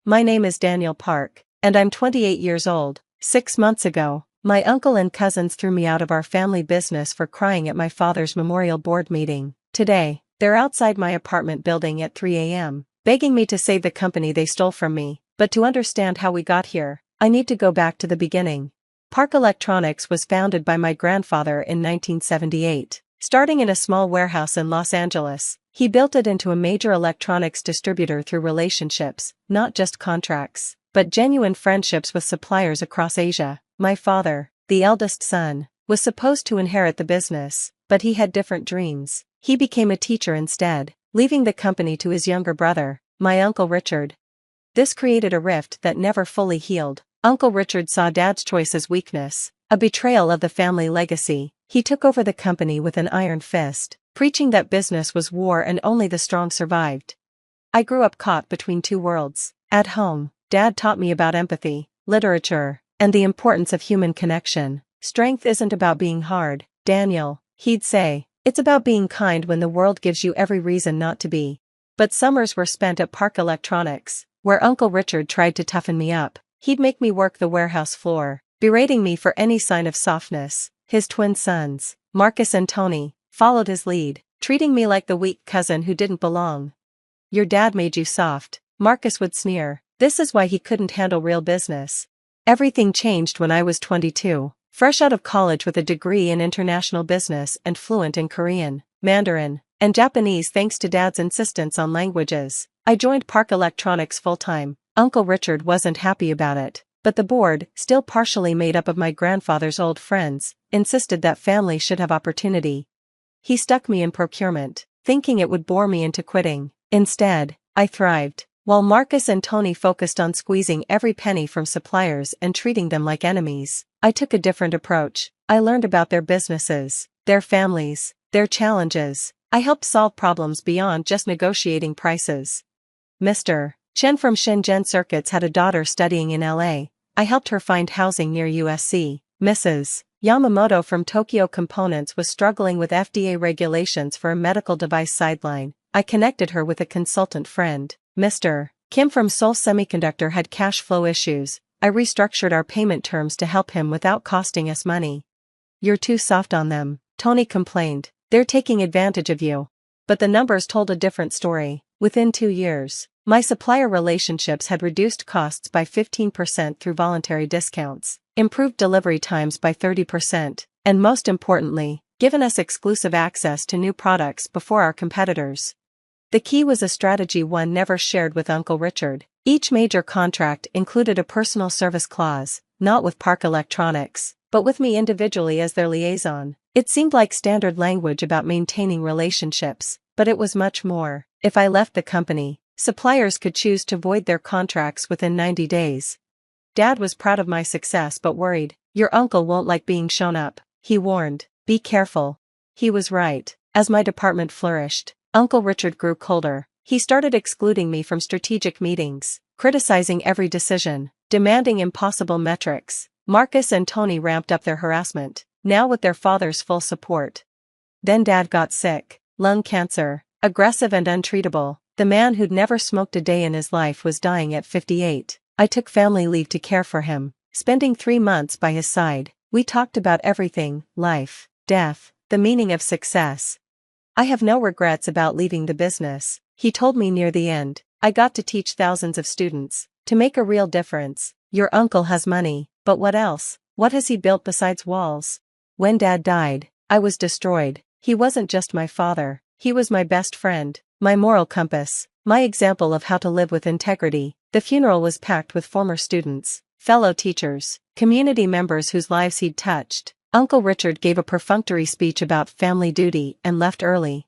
My name is Daniel Park, and I'm 28 years old. 6 months ago, my uncle and cousins threw me out of our family business for crying at my father's memorial board meeting. Today, they're outside my apartment building at 3 a.m., begging me to save the company they stole from me. But to understand how we got here, I need to go back to the beginning. Park Electronics was founded by my grandfather in 1978. Starting in a small warehouse in Los Angeles, he built it into a major electronics distributor through relationships, not just contracts, but genuine friendships with suppliers across Asia. My father, the eldest son, was supposed to inherit the business, but he had different dreams. He became a teacher instead, leaving the company to his younger brother, my Uncle Richard. This created a rift that never fully healed. Uncle Richard saw Dad's choice as weakness, a betrayal of the family legacy. He took over the company with an iron fist, preaching that business was war and only the strong survived. I grew up caught between two worlds. At home, Dad taught me about empathy, literature, and the importance of human connection. Strength isn't about being hard, Daniel, he'd say. It's about being kind when the world gives you every reason not to be. But summers were spent at Park Electronics, where Uncle Richard tried to toughen me up. He'd make me work the warehouse floor, berating me for any sign of softness. His twin sons, Marcus and Tony, followed his lead, treating me like the weak cousin who didn't belong. "Your dad made you soft," Marcus would sneer. This is why he couldn't handle real business. Everything changed when I was 22, fresh out of college with a degree in international business and fluent in Korean, Mandarin, and Japanese thanks to Dad's insistence on languages. I joined Park Electronics full-time. Uncle Richard wasn't happy about it, but the board, still partially made up of my grandfather's old friends, insisted that family should have opportunity. He stuck me in procurement, thinking it would bore me into quitting. Instead, I thrived. While Marcus and Tony focused on squeezing every penny from suppliers and treating them like enemies, I took a different approach. I learned about their businesses, their families, their challenges. I helped solve problems beyond just negotiating prices. Mr. Chen from Shenzhen Circuits had a daughter studying in LA. I helped her find housing near USC. Mrs. Yamamoto from Tokyo Components was struggling with FDA regulations for a medical device sideline. I connected her with a consultant friend. Mr. Kim from Seoul Semiconductor had cash flow issues. I restructured our payment terms to help him without costing us money. "You're too soft on them," Tony complained. "They're taking advantage of you." But the numbers told a different story. Within 2 years, my supplier relationships had reduced costs by 15% through voluntary discounts, improved delivery times by 30%, and most importantly, given us exclusive access to new products before our competitors. The key was a strategy one never shared with Uncle Richard. Each major contract included a personal service clause, not with Park Electronics, but with me individually as their liaison. It seemed like standard language about maintaining relationships, but it was much more. If I left the company, suppliers could choose to void their contracts within 90 days. Dad was proud of my success but worried. "Your uncle won't like being shown up," he warned. "Be careful." He was right. As my department flourished, Uncle Richard grew colder. He started excluding me from strategic meetings, criticizing every decision, demanding impossible metrics. Marcus and Tony ramped up their harassment, now with their father's full support. Then Dad got sick. Lung cancer, aggressive and untreatable. The man who'd never smoked a day in his life was dying at 58. I took family leave to care for him, spending 3 months by his side. We talked about everything: life, death, the meaning of success. "I have no regrets about leaving the business," he told me near the end. "I got to teach thousands of students, to make a real difference. Your uncle has money, but what else? What has he built besides walls?" When Dad died, I was destroyed. He wasn't just my father, he was my best friend, my moral compass, my example of how to live with integrity. The funeral was packed with former students, fellow teachers, community members whose lives he'd touched. Uncle Richard gave a perfunctory speech about family duty and left early.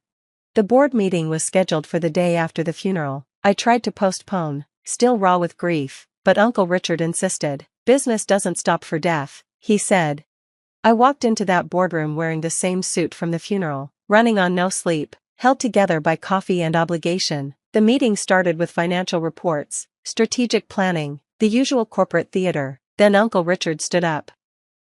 The board meeting was scheduled for the day after the funeral. I tried to postpone, still raw with grief, but Uncle Richard insisted. "Business doesn't stop for death," he said. I walked into that boardroom wearing the same suit from the funeral, running on no sleep, held together by coffee and obligation. The meeting started with financial reports, strategic planning, the usual corporate theater. Then Uncle Richard stood up.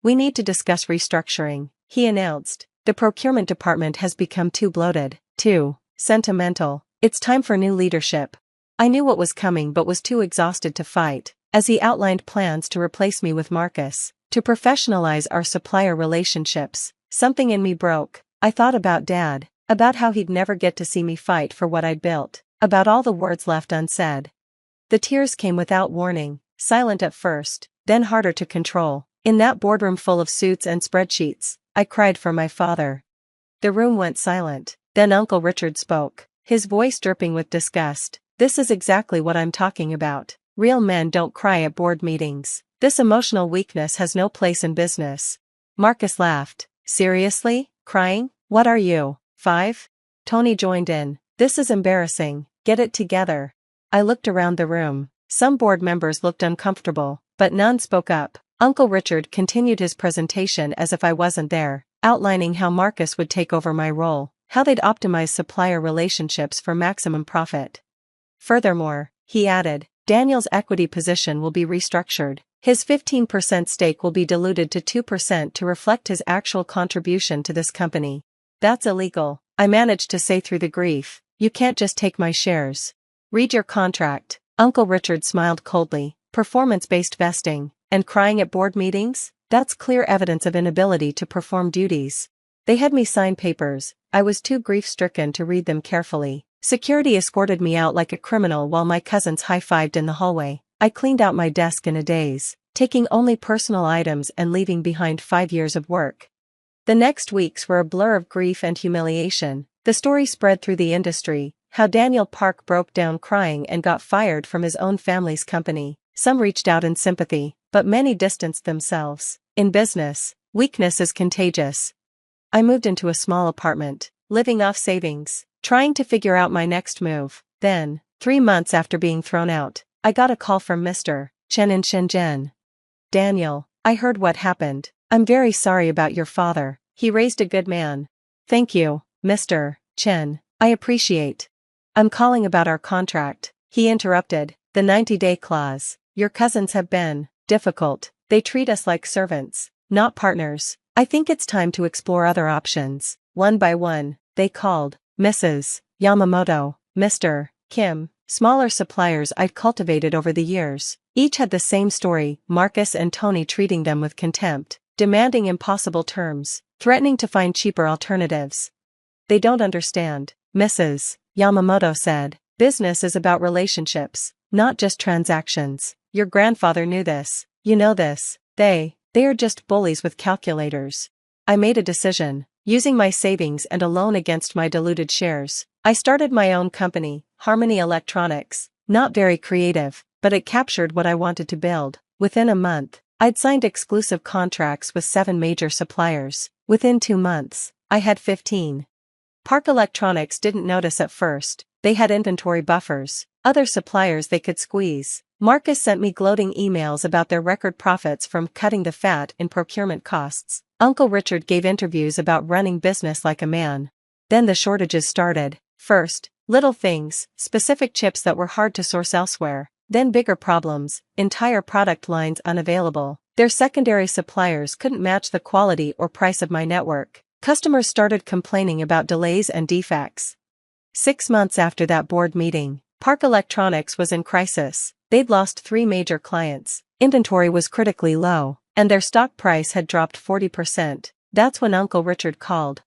"We need to discuss restructuring," he announced. "The procurement department has become too bloated, too sentimental. It's time for new leadership." I knew what was coming but was too exhausted to fight, as he outlined plans to replace me with Marcus, to professionalize our supplier relationships. Something in me broke. I thought about Dad, about how he'd never get to see me fight for what I'd built, about all the words left unsaid. The tears came without warning, silent at first, then harder to control. In that boardroom full of suits and spreadsheets, I cried for my father. The room went silent, then Uncle Richard spoke, his voice dripping with disgust. This is exactly what I'm talking about. Real men don't cry at board meetings. This emotional weakness has no place in business. Marcus laughed. Seriously? Crying? What are you, 5? Tony joined in. This is embarrassing. Get it together. I looked around the room. Some board members looked uncomfortable, but none spoke up. Uncle Richard continued his presentation as if I wasn't there, outlining how Marcus would take over my role, how they'd optimize supplier relationships for maximum profit. Furthermore, he added, Daniel's equity position will be restructured. His 15% stake will be diluted to 2% to reflect his actual contribution to this company. That's illegal, I managed to say through the grief. You can't just take my shares. Read your contract. Uncle Richard smiled coldly. Performance-based vesting, and crying at board meetings? That's clear evidence of inability to perform duties. They had me sign papers. I was too grief-stricken to read them carefully. Security escorted me out like a criminal while my cousins high-fived in the hallway. I cleaned out my desk in a daze, taking only personal items and leaving behind 5 years of work. The next weeks were a blur of grief and humiliation. The story spread through the industry, how Daniel Park broke down crying and got fired from his own family's company. Some reached out in sympathy, but many distanced themselves. In business, weakness is contagious. I moved into a small apartment, living off savings, trying to figure out my next move. Then, 3 months after being thrown out, I got a call from Mr. Chen in Shenzhen. Daniel, I heard what happened. I'm very sorry about your father. He raised a good man. Thank you, Mr. Chen. I appreciate. I'm calling about our contract. He interrupted. The 90-day clause. Your cousins have been difficult. They treat us like servants, not partners. I think it's time to explore other options. One by one, they called. Mrs. Yamamoto, Mr. Kim, smaller suppliers I'd cultivated over the years. Each had the same story, Marcus and Tony treating them with contempt, demanding impossible terms, threatening to find cheaper alternatives. They don't understand, Mrs. Yamamoto said. Business is about relationships, not just transactions. Your grandfather knew this. You know this. They are just bullies with calculators. I made a decision. Using my savings and a loan against my diluted shares, I started my own company, Harmony Electronics. Not very creative, but it captured what I wanted to build. Within a month, I'd signed exclusive contracts with 7 major suppliers. Within 2 months, I had 15. Park Electronics didn't notice at first. They had inventory buffers, other suppliers they could squeeze. Marcus sent me gloating emails about their record profits from cutting the fat in procurement costs. Uncle Richard gave interviews about running business like a man. Then the shortages started. First, little things, specific chips that were hard to source elsewhere. Then bigger problems, entire product lines unavailable. Their secondary suppliers couldn't match the quality or price of my network. Customers started complaining about delays and defects. 6 months after that board meeting, Park Electronics was in crisis. They'd lost 3 major clients, inventory was critically low, and their stock price had dropped 40%. That's when Uncle Richard called.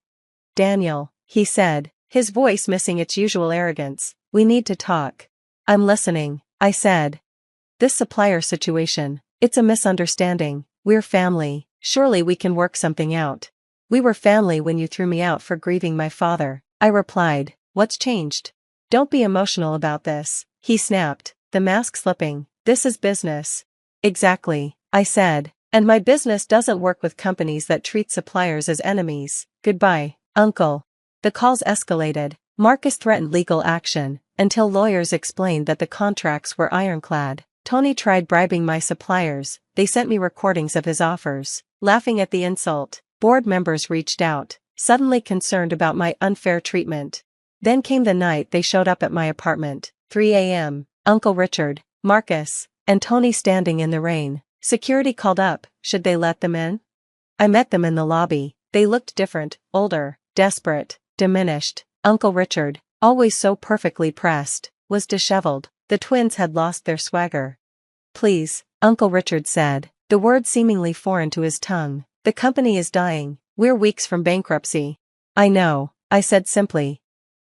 Daniel, he said, his voice missing its usual arrogance, we need to talk. I'm listening, I said. This supplier situation, it's a misunderstanding. We're family, surely we can work something out. We were family when you threw me out for grieving my father, I replied. What's changed? Don't be emotional about this, he snapped, the mask slipping. This is business. Exactly, I said, and my business doesn't work with companies that treat suppliers as enemies. Goodbye, Uncle. The calls escalated. Marcus threatened legal action, until lawyers explained that the contracts were ironclad. Tony tried bribing my suppliers. They sent me recordings of his offers. Laughing at the insult, board members reached out, suddenly concerned about my unfair treatment. Then came the night they showed up at my apartment, 3 a.m., Uncle Richard, Marcus, and Tony standing in the rain. Security called up, should they let them in? I met them in the lobby. They looked different, older, desperate, diminished. Uncle Richard, always so perfectly pressed, was disheveled. The twins had lost their swagger. "Please," Uncle Richard said, the word seemingly foreign to his tongue. "The company is dying. We're weeks from bankruptcy." "I know," I said simply.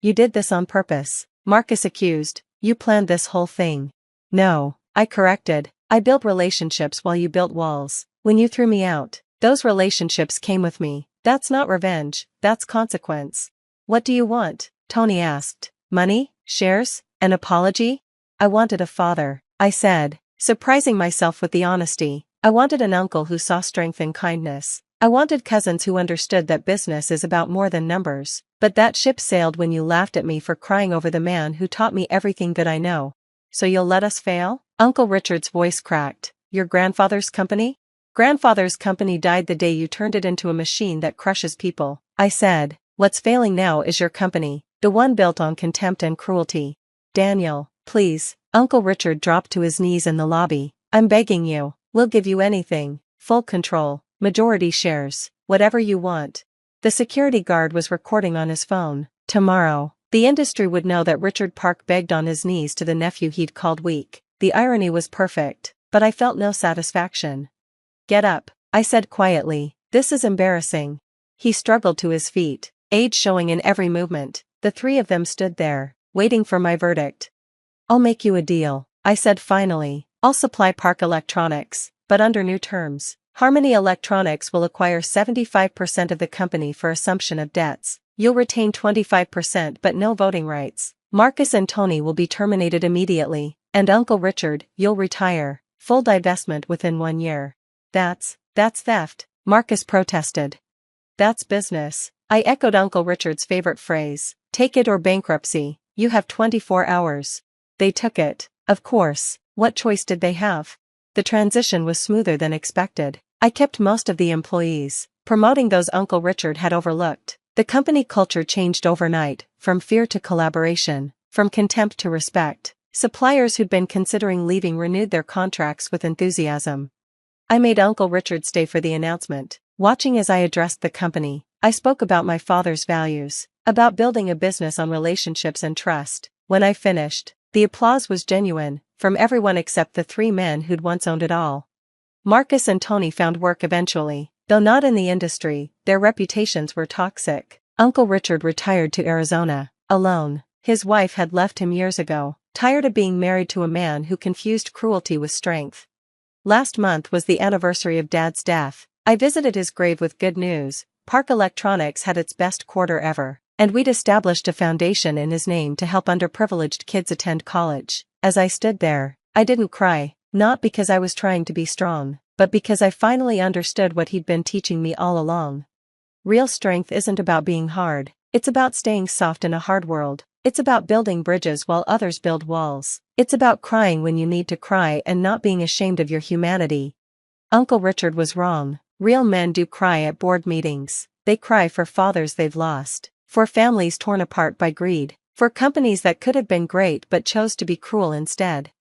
"You did this on purpose," Marcus accused. "You planned this whole thing." "No," I corrected. "I built relationships while you built walls. When you threw me out, those relationships came with me. That's not revenge, that's consequence." "What do you want?" Tony asked. "Money? Shares? An apology?" "I wanted a father," I said, surprising myself with the honesty. "I wanted an uncle who saw strength in kindness. I wanted cousins who understood that business is about more than numbers. But that ship sailed when you laughed at me for crying over the man who taught me everything that I know. So you'll let us fail?" Uncle Richard's voice cracked. "Your grandfather's company?" "Grandfather's company died the day you turned it into a machine that crushes people," I said. "What's failing now is your company, the one built on contempt and cruelty." "Daniel, please." Uncle Richard dropped to his knees in the lobby. "I'm begging you. We'll give you anything. Full control, majority shares, whatever you want." The security guard was recording on his phone. Tomorrow, the industry would know that Richard Park begged on his knees to the nephew he'd called weak. The irony was perfect, but I felt no satisfaction. "Get up," I said quietly. "This is embarrassing." He struggled to his feet, age showing in every movement. The three of them stood there, waiting for my verdict. "I'll make you a deal," I said finally. "I'll supply Park Electronics, but under new terms. Harmony Electronics will acquire 75% of the company for assumption of debts. You'll retain 25% but no voting rights. Marcus and Tony will be terminated immediately, and Uncle Richard, you'll retire. Full divestment within 1 year." That's theft," Marcus protested. "That's business," I echoed Uncle Richard's favorite phrase. "Take it or bankruptcy. You have 24 hours. They took it, of course. What choice did they have? The transition was smoother than expected. I kept most of the employees, promoting those Uncle Richard had overlooked. The company culture changed overnight, from fear to collaboration, from contempt to respect. Suppliers who'd been considering leaving renewed their contracts with enthusiasm. I made Uncle Richard stay for the announcement. Watching as I addressed the company, I spoke about my father's values, about building a business on relationships and trust. When I finished, the applause was genuine, from everyone except the 3 men who'd once owned it all. Marcus and Tony found work eventually, though not in the industry. Their reputations were toxic. Uncle Richard retired to Arizona, alone. His wife had left him years ago, tired of being married to a man who confused cruelty with strength. Last month was the anniversary of Dad's death. I visited his grave with good news. Park Electronics had its best quarter ever, and we'd established a foundation in his name to help underprivileged kids attend college. As I stood there, I didn't cry, not because I was trying to be strong, but because I finally understood what he'd been teaching me all along. Real strength isn't about being hard, it's about staying soft in a hard world. It's about building bridges while others build walls. It's about crying when you need to cry and not being ashamed of your humanity. Uncle Richard was wrong. Real men do cry at board meetings. They cry for fathers they've lost, for families torn apart by greed, for companies that could have been great but chose to be cruel instead.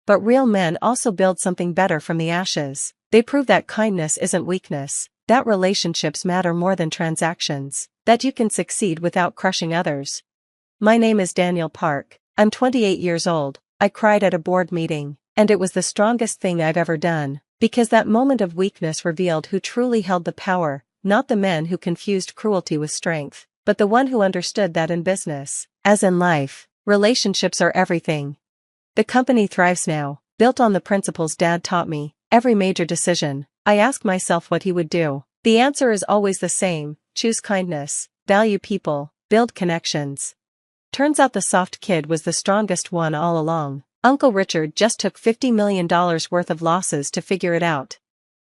But real men also build something better from the ashes. They prove that kindness isn't weakness, that relationships matter more than transactions, that you can succeed without crushing others. My name is Daniel Park. I'm 28 years old. I cried at a board meeting, and it was the strongest thing I've ever done, because that moment of weakness revealed who truly held the power, not the men who confused cruelty with strength, but the one who understood that in business, as in life, relationships are everything. The company thrives now, built on the principles Dad taught me. Every major decision, I ask myself what he would do. The answer is always the same: choose kindness, value people, build connections. Turns out the soft kid was the strongest one all along. Uncle Richard just took $50 million worth of losses to figure it out.